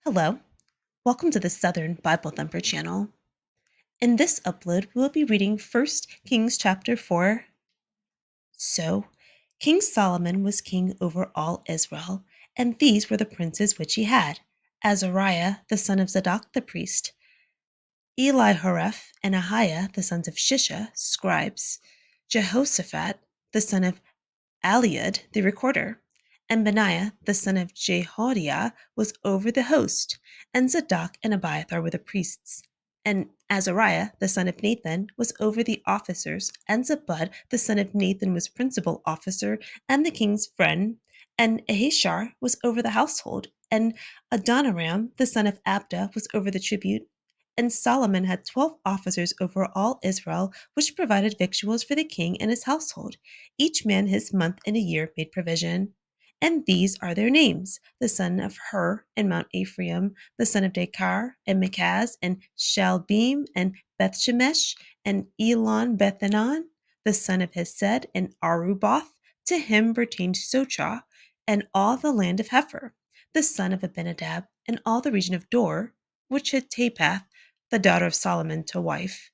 Hello, welcome to the Southern Bible Thumper channel. In this upload, we'll be reading 1 Kings chapter 4. So, King Solomon was king over all Israel, and these were the princes which he had: Azariah, the son of Zadok the priest, Elihoreph and Ahiah, the sons of Shisha, scribes, Jehoshaphat, the son of Aliad, the recorder, and Benaiah, the son of Jehoiada, was over the host, and Zadok and Abiathar were the priests. And Azariah, the son of Nathan, was over the officers, and Zabud, the son of Nathan, was principal officer and the king's friend, and Ahishar was over the household, and Adoniram, the son of Abda, was over the tribute. And Solomon had 12 officers over all Israel, which provided victuals for the king and his household. Each man his month and a year made provision. And these are their names: the son of Hur in Mount Ephraim, the son of Dekar, and Machaz, and Shalbim, and Bethshemesh, and Elon Bethanan, the son of Hesed, and Aruboth. To him pertained Sochah, and all the land of Hepher, the son of Abinadab, and all the region of Dor, which had Tapath, the daughter of Solomon, to wife.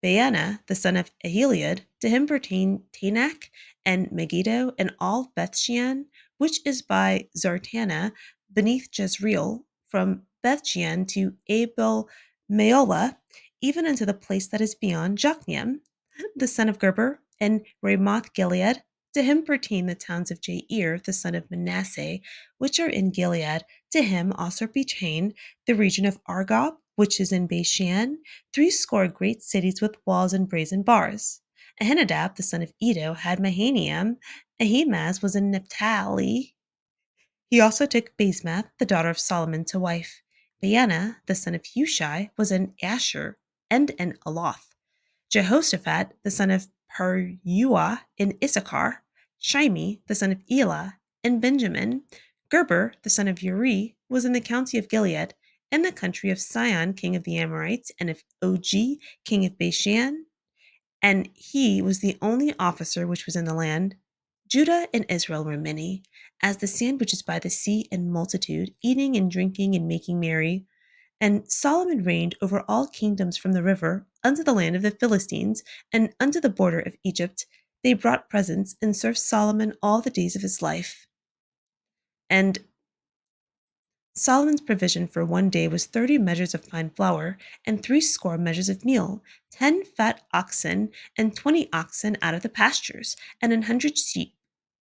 Baana, the son of Ahiliad, to him pertain Tanakh and Megiddo, and all Bethshean, which is by Zartana, beneath Jezreel, from Bethshean to Abel Meolah, even unto the place that is beyond Jokneam. The son of Gerber, and Ramoth Gilead. To him pertain the towns of Jair, the son of Manasseh, which are in Gilead. To him also pertain the region of Argob, which is in Bashan, 80 great cities with walls and brazen bars. Ahinadab, the son of Edo, had Mahanaim. Ahimaaz was in Naphtali. He also took Basemath, the daughter of Solomon, to wife. Baana, the son of Hushai, was in Asher and in Aloth. Jehoshaphat, the son of Peruah, in Issachar. Shimi, the son of Elah, in Benjamin. Gerber, the son of Uri, was in the county of Gilead, in the country of Sihon, king of the Amorites, and of Og, king of Bashan, and he was the only officer which was in the land. Judah and Israel were many, as the sand which is by the sea, in multitude, eating and drinking and making merry. And Solomon reigned over all kingdoms from the river unto the land of the Philistines, and unto the border of Egypt. They brought presents and served Solomon all the days of his life. And Solomon's provision for one day was 30 measures of fine flour, and 80 measures of meal, 10 fat oxen, and 20 oxen out of the pastures, and 100 sheep,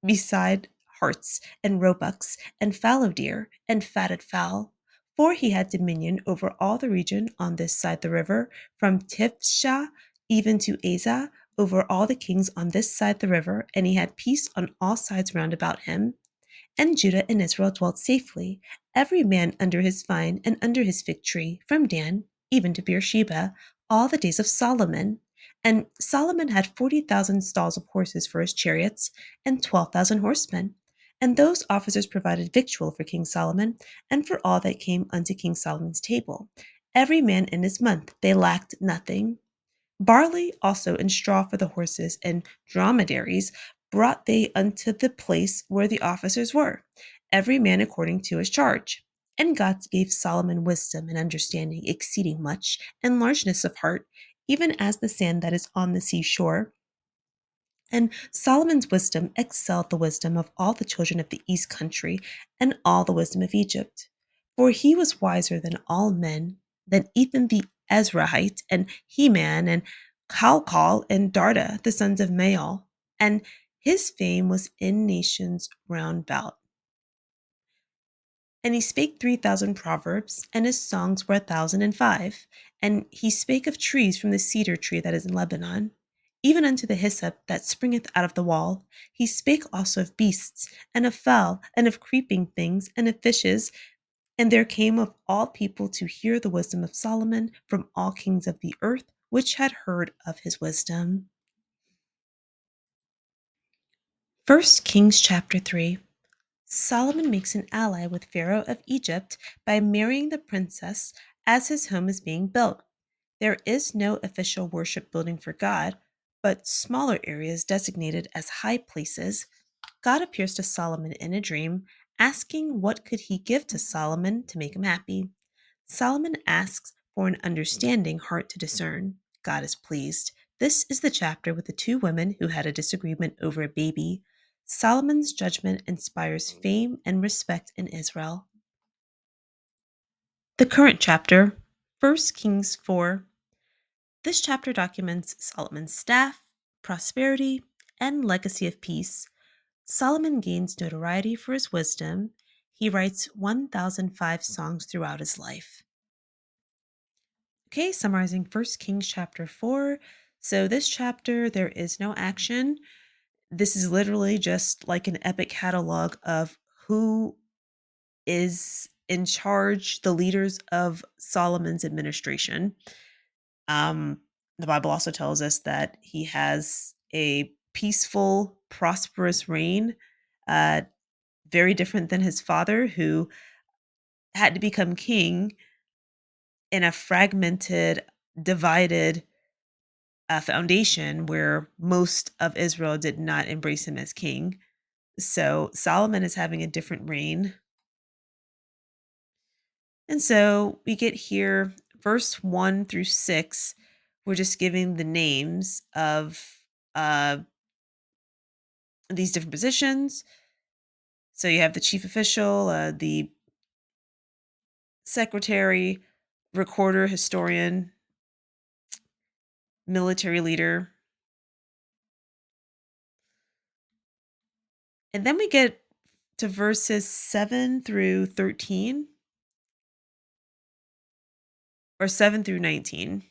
beside harts, and roebucks, and fallow deer, and fatted fowl. For he had dominion over all the region on this side the river, from Tifsha even to Azah, over all the kings on this side the river, and he had peace on all sides round about him. And Judah and Israel dwelt safely, every man under his vine and under his fig tree, from Dan even to Beersheba, all the days of Solomon. And Solomon had 40,000 stalls of horses for his chariots, and 12,000 horsemen. And those officers provided victual for King Solomon, and for all that came unto King Solomon's table. Every man in his month, they lacked nothing. Barley also and straw for the horses and dromedaries brought they unto the place where the officers were, every man according to his charge. And God gave Solomon wisdom and understanding exceeding much, and largeness of heart, even as the sand that is on the seashore. And Solomon's wisdom excelled the wisdom of all the children of the east country, and all the wisdom of Egypt. For he was wiser than all men, than even the Ezrahite, and Heman, and Calcol, and Darda, the sons of Maal. And his fame was in nations round about. And he spake 3,000 proverbs, and his songs were 1,005. And he spake of trees from the cedar tree that is in Lebanon, even unto the hyssop that springeth out of the wall. He spake also of beasts, and of fowl, and of creeping things, and of fishes. And there came of all people to hear the wisdom of Solomon from all kings of the earth, which had heard of his wisdom. 1 Kings chapter 3. Solomon makes an ally with Pharaoh of Egypt by marrying the princess as his home is being built. There is no official worship building for God, but smaller areas designated as high places. God appears to Solomon in a dream asking what could he give to Solomon to make him happy. Solomon asks for an understanding heart to discern. God is pleased. This is the chapter with the two women who had a disagreement over a baby. Solomon's judgment inspires fame and respect in Israel. The current chapter, 1 Kings 4. This chapter documents Solomon's staff, prosperity, and legacy of peace. Solomon gains notoriety for his wisdom. He writes 1005 songs throughout his life. Okay, summarizing 1 Kings chapter 4. So, this chapter, there is no action. This is literally just like an epic catalog of who is in charge, the leaders of Solomon's administration. Um, the Bible also tells us that he has a peaceful, prosperous reign, uh, very different than his father, who had to become king in a fragmented, divided foundation where most of Israel did not embrace him as king. So Solomon is having a different reign. And so we get here, verse 1 through 6, we're just giving the names of uh, these different positions. So you have the chief official, the secretary, recorder, historian, military leader. And then we get to verses 7 through 13 or 7 through 19.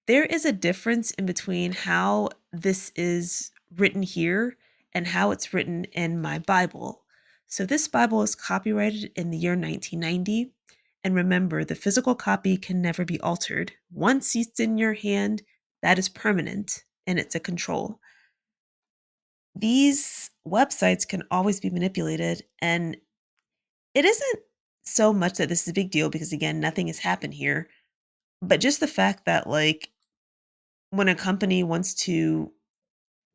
There is a difference in between how this is written here and how it's written in my Bible. So, this Bible is copyrighted in the year 1990. And remember, the physical copy can never be altered. Once it's in your hand, that is permanent and it's a control. These websites can always be manipulated. And it isn't so much that this is a big deal because, again, nothing has happened here, but just the fact that, like, when a company wants to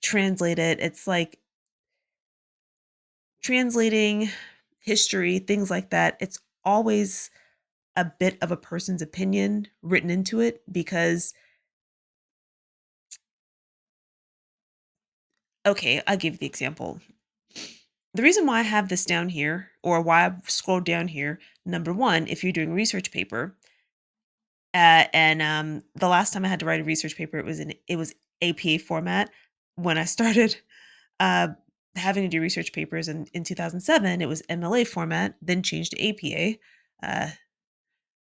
translate it, it's like translating history, things like that. It's always a bit of a person's opinion written into it because, okay, I'll give you the example. The reason why I have this down here or why I've scrolled down here, number one, if you're doing a research paper, and the last time I had to write a research paper, it was APA format. When I started uh, having to do research papers in 2007, it was MLA format, then changed to APA. Uh,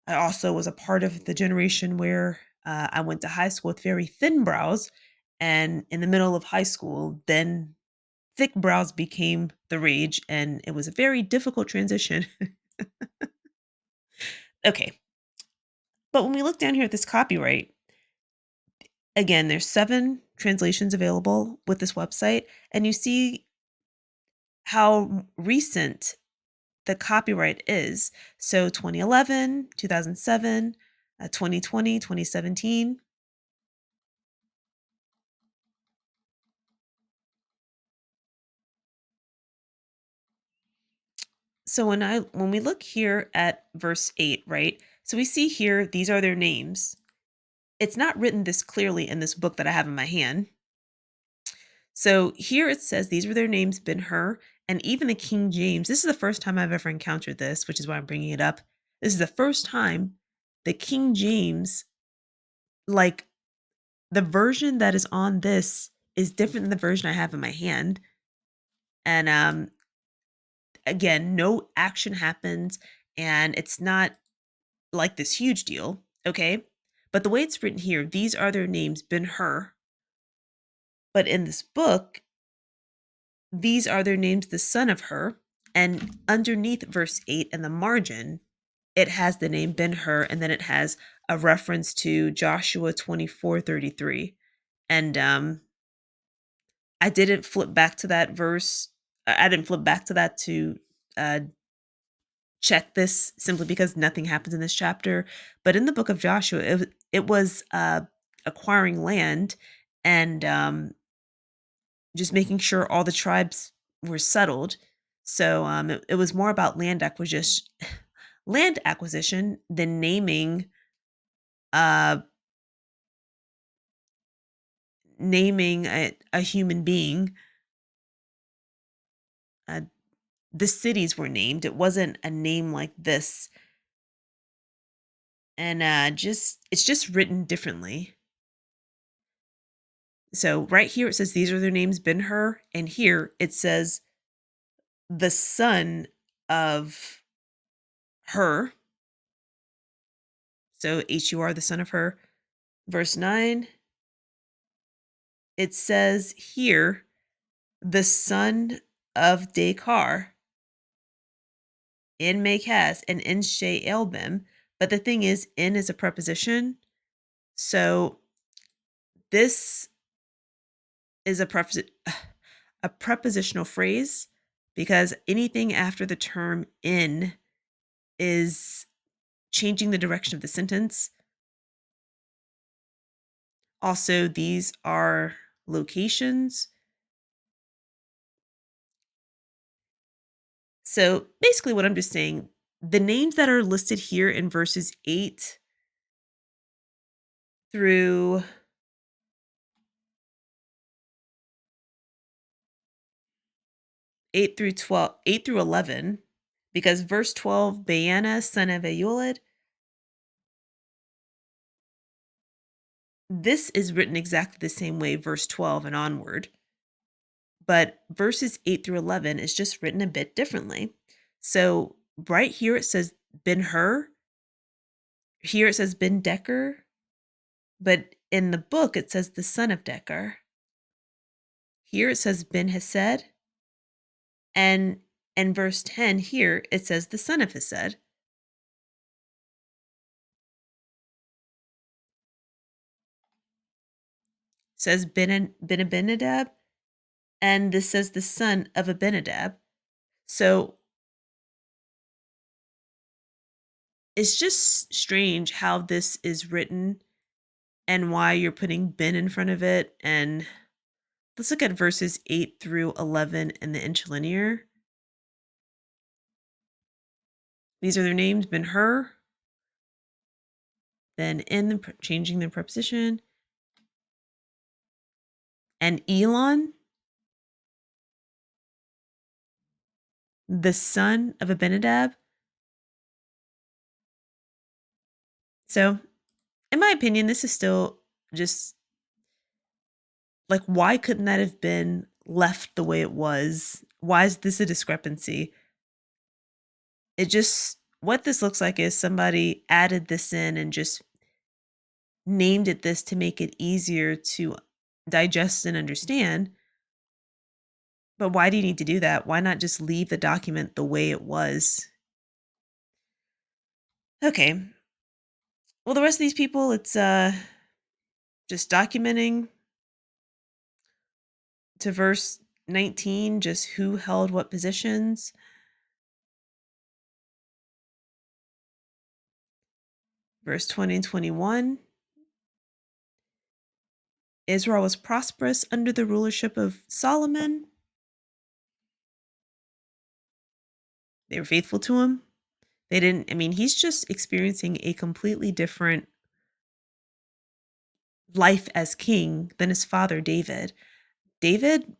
I also was a part of the generation where I went to high school with very thin brows, and in the middle of high school, then thick brows became the rage, and it was a very difficult transition. Okay, but when we look down here at this copyright, again, there's 7 translations available with this website, and you see how recent the copyright is. So 2011, 2007, 2020, 2017. So when we look here at verse 8, right? So we see here these are their names. It's not written this clearly in this book that I have in my hand. So here it says these were their names, Ben Hur, and even the King James. This is the first time I've ever encountered this, which is why I'm bringing it up. This is the first time the King James, like the version that is on this, is different than the version I have in my hand. And again, no action happens, and it's not like this huge deal, okay? But the way it's written here, these are their names, Ben Hur. But in this book, these are their names, the son of Hur. And underneath verse 8 in the margin, it has the name Ben Hur, and then it has a reference to Joshua 24:33. And I didn't flip back to that verse. I didn't flip back to that to uh, check this simply because nothing happens in this chapter. But in the book of Joshua, it was acquiring land, and just making sure all the tribes were settled. So it was more about land acquisition than uh, naming a human being. Uh, the cities were named. It wasn't a name like this, and just it's just written differently. So right here it says these are their names, Ben Hur, and here it says the son of Hur. So Hur, the son of Hur. Verse 9, it says here the son of Dekar in Makaz and in She'elbim. But the thing is, in is a preposition. So this is a prepositional phrase because anything after the term in is changing the direction of the sentence. Also, these are locations. So basically, what I'm just saying, the names that are listed here in verses through 8 through 12, 8 through 11, because verse 12, Baana, son of Eulid, this is written exactly the same way, verse 12 and onward. But verses 8 through 11 is just written a bit differently. So right here it says Ben Hur. Here it says Ben Decker. But in the book it says the son of Decker. Here it says Ben Hesed. And in verse 10 here it says the son of Hesed. It says Ben Abinadab. And this says the son of Abinadab. So it's just strange how this is written and why you're putting Ben in front of it. And let's look at verses 8 through 11 in the interlinear. These are their names, Ben Hur. Then changing the preposition. And Elon, the son of Abinadab. So, in my opinion, this is still just like, why couldn't that have been left the way it was? Why is this a discrepancy? What this looks like is somebody added this in and just named it this to make it easier to digest and understand. But why do you need to do that? Why not just leave the document the way it was? Okay. Well, the rest of these people, it's just documenting to verse 19, just who held what positions. Verse 20 and 21, Israel was prosperous under the rulership of Solomon. They were faithful to him. They didn't, I mean, he's just experiencing a completely different life as king than his father David. David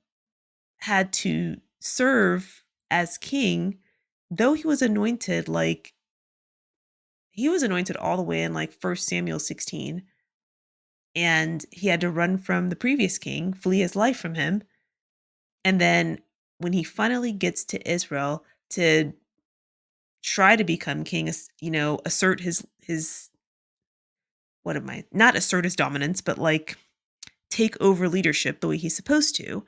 had to serve as king, though he was anointed all the way in like 1 Samuel 16, and he had to run from the previous king, flee his life from him. And then when he finally gets to Israel to try to become king, assert his what am I? Not assert his dominance, but like take over leadership the way he's supposed to.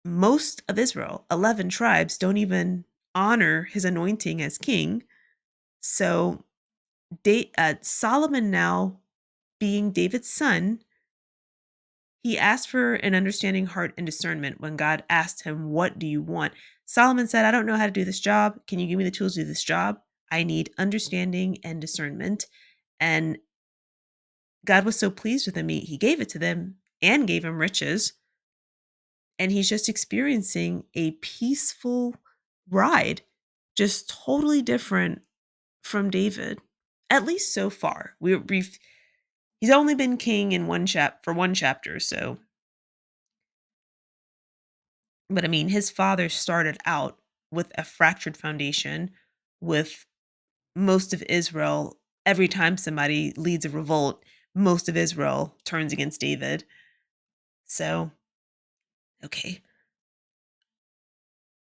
Most of Israel, 11 tribes, don't even honor his anointing as king. So Solomon, now being David's son, he asked for an understanding heart and discernment when God asked him, "What do you want?" Solomon said, "I don't know how to do this job. Can you give me the tools to do this job? I need understanding and discernment." And God was so pleased with him, he gave it to them and gave him riches. and he's just experiencing a peaceful ride, just totally different from David, at least so far. He's only been king in one chapter, so but I mean, his father started out with a fractured foundation with most of Israel. Every time somebody leads a revolt, most of Israel turns against David. So, okay.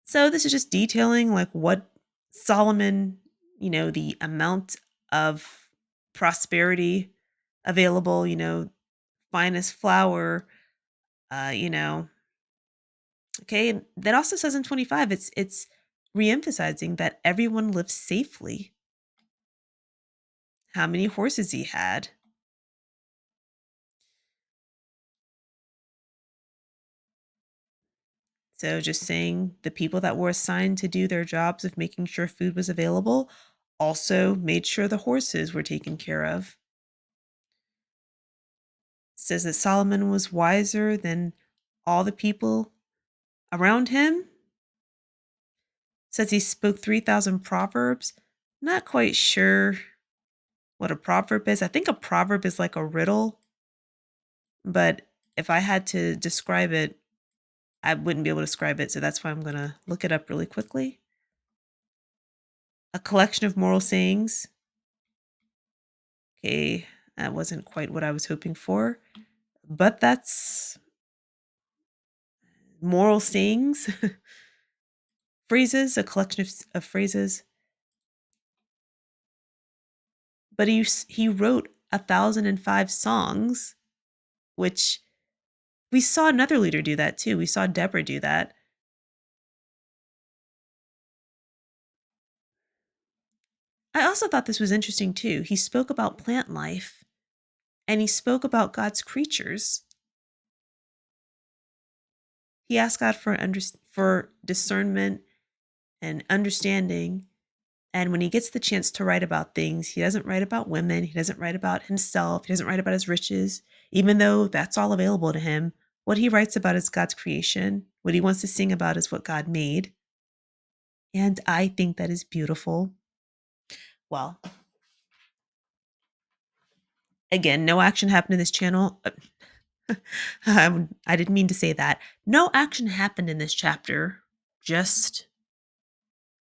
So this is just detailing like what Solomon, the amount of prosperity available, finest flour, uh, you know, okay. And that also says in 25, it's reemphasizing that everyone lives safely. How many horses he had. So just saying the people that were assigned to do their jobs of making sure food was available also made sure the horses were taken care of. Says that Solomon was wiser than all the people around him. Says he spoke 3,000 proverbs. Not quite sure what a proverb is. I think a proverb is like a riddle, but if I had to describe it, I wouldn't be able to describe it. So that's why I'm going to look it up really quickly. A collection of moral sayings. Okay, that wasn't quite what I was hoping for, but that's moral sayings, phrases, a collection of phrases. But he wrote 1,005 songs, which we saw another leader do that too. We saw Deborah do that. I also thought this was interesting too. He spoke about plant life and he spoke about God's creatures. He asked God for discernment and understanding. And when he gets the chance to write about things, he doesn't write about women, he doesn't write about himself, he doesn't write about his riches, even though that's all available to him. What he writes about is God's creation. What he wants to sing about is what God made. And I think that is beautiful. Well, again, no action happened in this channel. I didn't mean to say that. No action happened in this chapter, just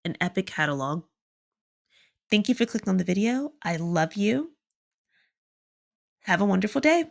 an epic catalog. Thank you for clicking on the video. I love you. Have a wonderful day.